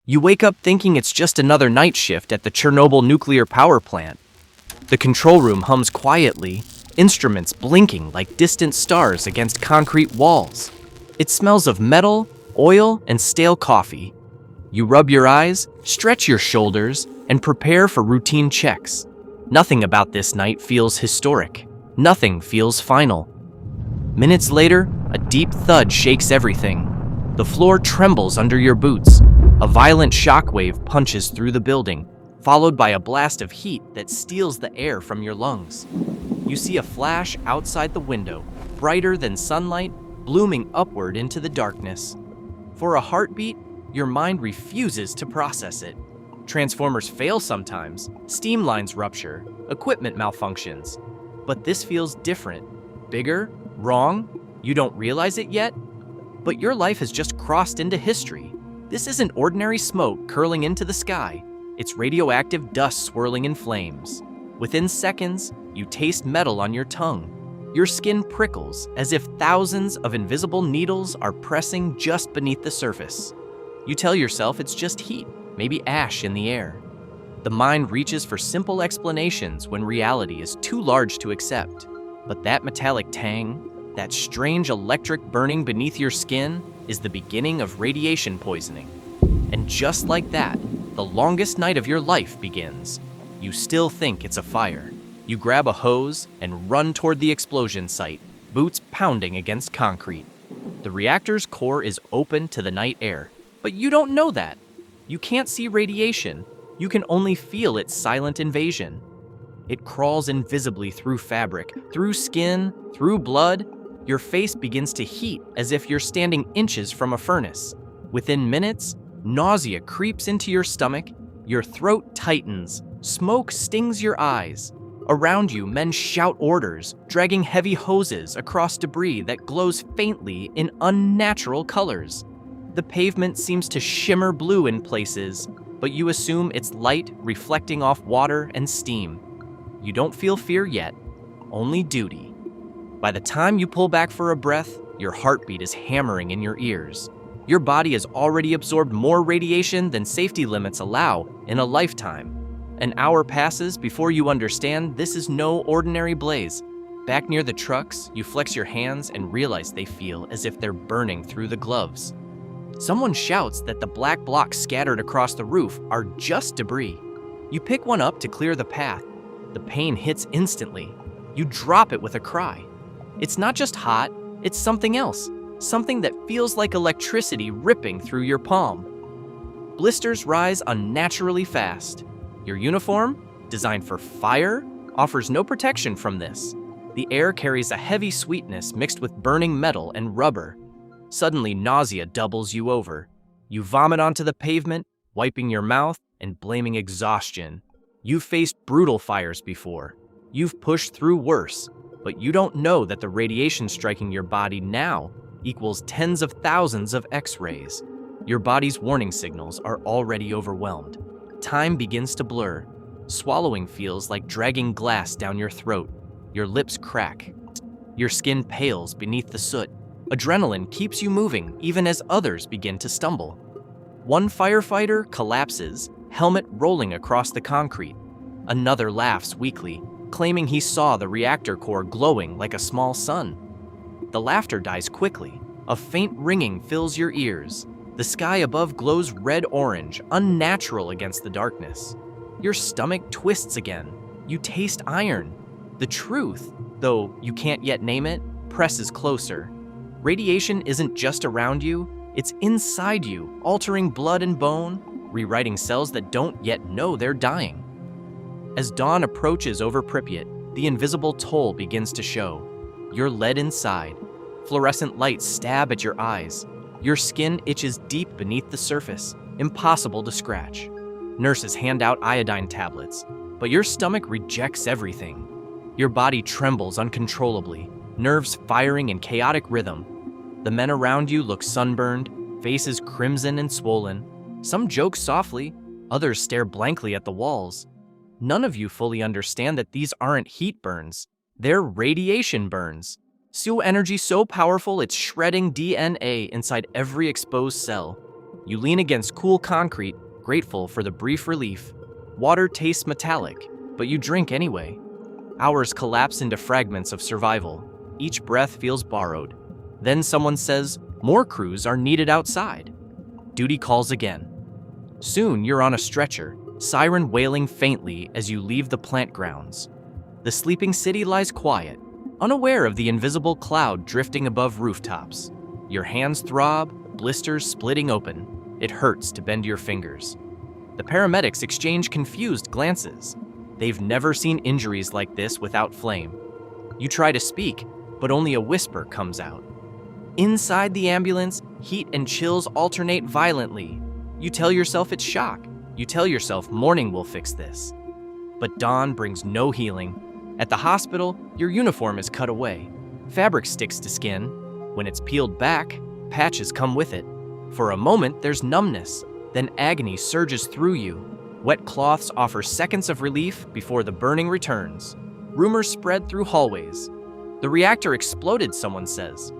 You wake up thinking it's just another night shift at the Chernobyl nuclear power plant. The control room hums quietly, instruments blinking like distant stars against concrete walls. It smells of metal, oil, and stale coffee. You rub your eyes, stretch your shoulders, and prepare for routine checks. Nothing about this night feels historic. Nothing feels final. Minutes later, a deep thud shakes everything. The floor trembles under your boots. A violent shockwave punches through the building, followed by a blast of heat that steals the air from your lungs. You see a flash outside the window, brighter than sunlight, blooming upward into the darkness. For a heartbeat, your mind refuses to process it. Transformers fail sometimes, steam lines rupture, equipment malfunctions. But this feels different. Bigger? Wrong? You don't realize it yet? But your life has just crossed into history. This isn't ordinary smoke curling into the sky. It's radioactive dust swirling in flames. Within seconds, you taste metal on your tongue. Your skin prickles as if thousands of invisible needles are pressing just beneath the surface. You tell yourself it's just heat, maybe ash in the air. The mind reaches for simple explanations when reality is too large to accept. But that metallic tang, that strange electric burning beneath your skin, is the beginning of radiation poisoning. And just like that, the longest night of your life begins. You still think it's a fire. You grab a hose and run toward the explosion site, boots pounding against concrete. The reactor's core is open to the night air, but you don't know that. You can't see radiation. You can only feel its silent invasion. It crawls invisibly through fabric, through skin, through blood. Your face begins to heat as if you're standing inches from a furnace. Within minutes, nausea creeps into your stomach, your throat tightens, smoke stings your eyes. Around you, men shout orders, dragging heavy hoses across debris that glows faintly in unnatural colors. The pavement seems to shimmer blue in places, but you assume it's light reflecting off water and steam. You don't feel fear yet, only duty. By the time you pull back for a breath, your heartbeat is hammering in your ears. Your body has already absorbed more radiation than safety limits allow in a lifetime. An hour passes before you understand this is no ordinary blaze. Back near the trucks, you flex your hands and realize they feel as if they're burning through the gloves. Someone shouts that the black blocks scattered across the roof are just debris. You pick one up to clear the path. The pain hits instantly. You drop it with a cry. It's not just hot, it's something else. Something that feels like electricity ripping through your palm. Blisters rise unnaturally fast. Your uniform, designed for fire, offers no protection from this. The air carries a heavy sweetness mixed with burning metal and rubber. Suddenly, nausea doubles you over. You vomit onto the pavement, wiping your mouth and blaming exhaustion. You've faced brutal fires before. You've pushed through worse, but you don't know that the radiation striking your body now equals tens of thousands of X-rays. Your body's warning signals are already overwhelmed. Time begins to blur. Swallowing feels like dragging glass down your throat. Your lips crack. Your skin pales beneath the soot. Adrenaline keeps you moving even as others begin to stumble. One firefighter collapses, helmet rolling across the concrete. Another laughs weakly, claiming he saw the reactor core glowing like a small sun. The laughter dies quickly. A faint ringing fills your ears. The sky above glows red-orange, unnatural against the darkness. Your stomach twists again. You taste iron. The truth, though you can't yet name it, presses closer. Radiation isn't just around you, it's inside you, altering blood and bone, rewriting cells that don't yet know they're dying. As dawn approaches over Pripyat, the invisible toll begins to show. You're led inside. Fluorescent lights stab at your eyes. Your skin itches deep beneath the surface, impossible to scratch. Nurses hand out iodine tablets, but your stomach rejects everything. Your body trembles uncontrollably, nerves firing in chaotic rhythm. The men around you look sunburned, faces crimson and swollen. Some joke softly, others stare blankly at the walls. None of you fully understand that these aren't heat burns, they're radiation burns. SEW energy so powerful it's shredding DNA inside every exposed cell. You lean against cool concrete, grateful for the brief relief. Water tastes metallic, but you drink anyway. Hours collapse into fragments of survival. Each breath feels borrowed. Then someone says, more crews are needed outside. Duty calls again. Soon you're on a stretcher, siren wailing faintly as you leave the plant grounds. The sleeping city lies quiet, unaware of the invisible cloud drifting above rooftops. Your hands throb, blisters splitting open. It hurts to bend your fingers. The paramedics exchange confused glances. They've never seen injuries like this without flame. You try to speak, but only a whisper comes out. Inside the ambulance, heat and chills alternate violently. You tell yourself it's shock. You tell yourself morning will fix this. But dawn brings no healing. At the hospital, your uniform is cut away. Fabric sticks to skin. When it's peeled back, patches come with it. For a moment, there's numbness. Then agony surges through you. Wet cloths offer seconds of relief before the burning returns. Rumors spread through hallways. The reactor exploded, someone says.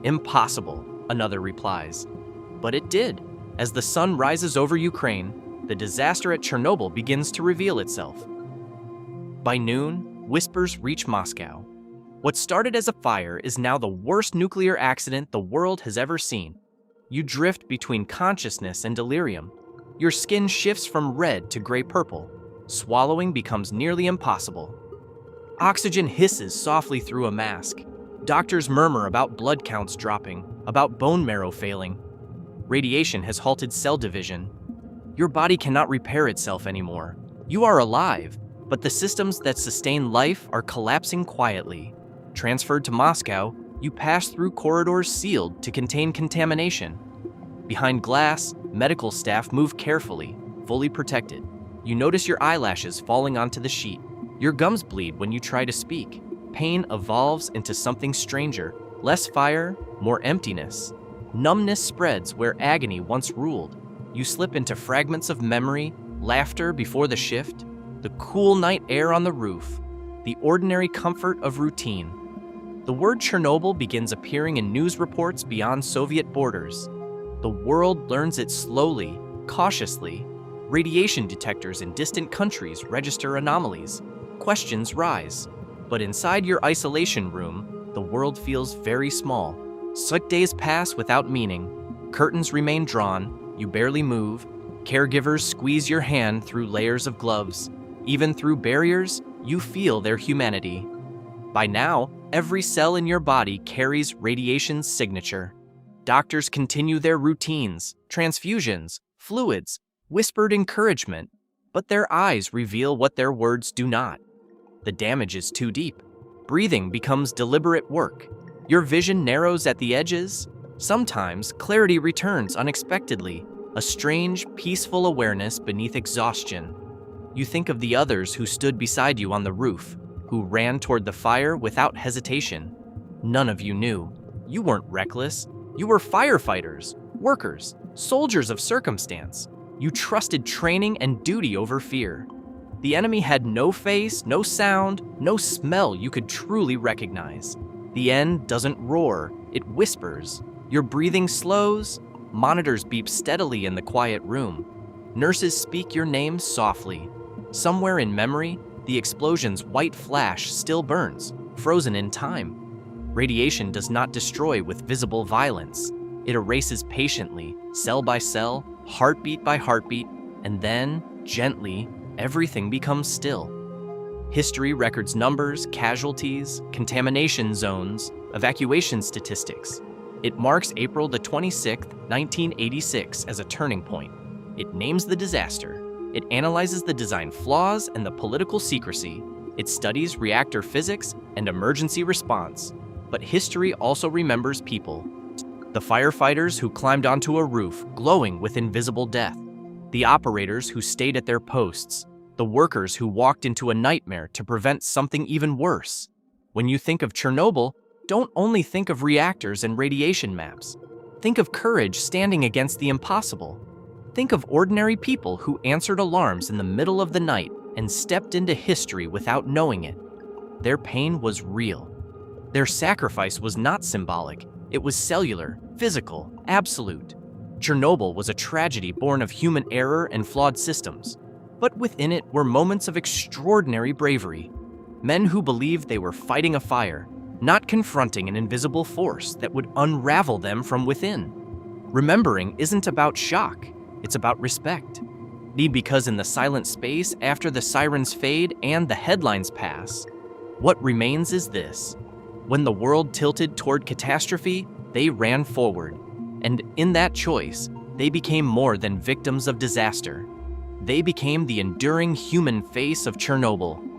Impossible, another replies. But it did. As the sun rises over Ukraine, the disaster at Chernobyl begins to reveal itself. By noon, whispers reach Moscow. What started as a fire is now the worst nuclear accident the world has ever seen. You drift between consciousness and delirium. Your skin shifts from red to gray-purple. Swallowing becomes nearly impossible. Oxygen hisses softly through a mask. Doctors murmur about blood counts dropping, about bone marrow failing. Radiation has halted cell division. Your body cannot repair itself anymore. You are alive, but the systems that sustain life are collapsing quietly. Transferred to Moscow, you pass through corridors sealed to contain contamination. Behind glass, medical staff move carefully, fully protected. You notice your eyelashes falling onto the sheet. Your gums bleed when you try to speak. Pain evolves into something stranger. Less fire, more emptiness. Numbness spreads where agony once ruled. You slip into fragments of memory, laughter before the shift, the cool night air on the roof, the ordinary comfort of routine. The word Chernobyl begins appearing in news reports beyond Soviet borders. The world learns it slowly, cautiously. Radiation detectors in distant countries register anomalies. Questions rise. But inside your isolation room, the world feels very small. Sick days pass without meaning. Curtains remain drawn. You barely move. Caregivers squeeze your hand through layers of gloves. Even through barriers, you feel their humanity. By now, every cell in your body carries radiation's signature. Doctors continue their routines, transfusions, fluids, whispered encouragement, but their eyes reveal what their words do not. The damage is too deep. Breathing becomes deliberate work. Your vision narrows at the edges. Sometimes clarity returns unexpectedly, a strange, peaceful awareness beneath exhaustion. You think of the others who stood beside you on the roof, who ran toward the fire without hesitation. None of you knew. You weren't reckless. You were firefighters, workers, soldiers of circumstance. You trusted training and duty over fear. The enemy had no face, no sound, no smell you could truly recognize. The end doesn't roar, it whispers. Your breathing slows. Monitors beep steadily in the quiet room. Nurses speak your name softly. Somewhere in memory, the explosion's white flash still burns, frozen in time. Radiation does not destroy with visible violence. It erases patiently, cell by cell, heartbeat by heartbeat, and then, gently, everything becomes still. History records numbers, casualties, contamination zones, evacuation statistics. It marks April the 26th, 1986 as a turning point. It names the disaster. It analyzes the design flaws and the political secrecy. It studies reactor physics and emergency response. But history also remembers people. The firefighters who climbed onto a roof, glowing with invisible death. The operators who stayed at their posts. The workers who walked into a nightmare to prevent something even worse. When you think of Chernobyl, don't only think of reactors and radiation maps. Think of courage standing against the impossible. Think of ordinary people who answered alarms in the middle of the night and stepped into history without knowing it. Their pain was real. Their sacrifice was not symbolic. It was cellular, physical, absolute. Chernobyl was a tragedy born of human error and flawed systems, but within it were moments of extraordinary bravery. Men who believed they were fighting a fire, not confronting an invisible force that would unravel them from within. Remembering isn't about shock, it's about respect. Because in the silent space after the sirens fade and the headlines pass, what remains is this. When the world tilted toward catastrophe, they ran forward. And in that choice, they became more than victims of disaster. They became the enduring human face of Chernobyl.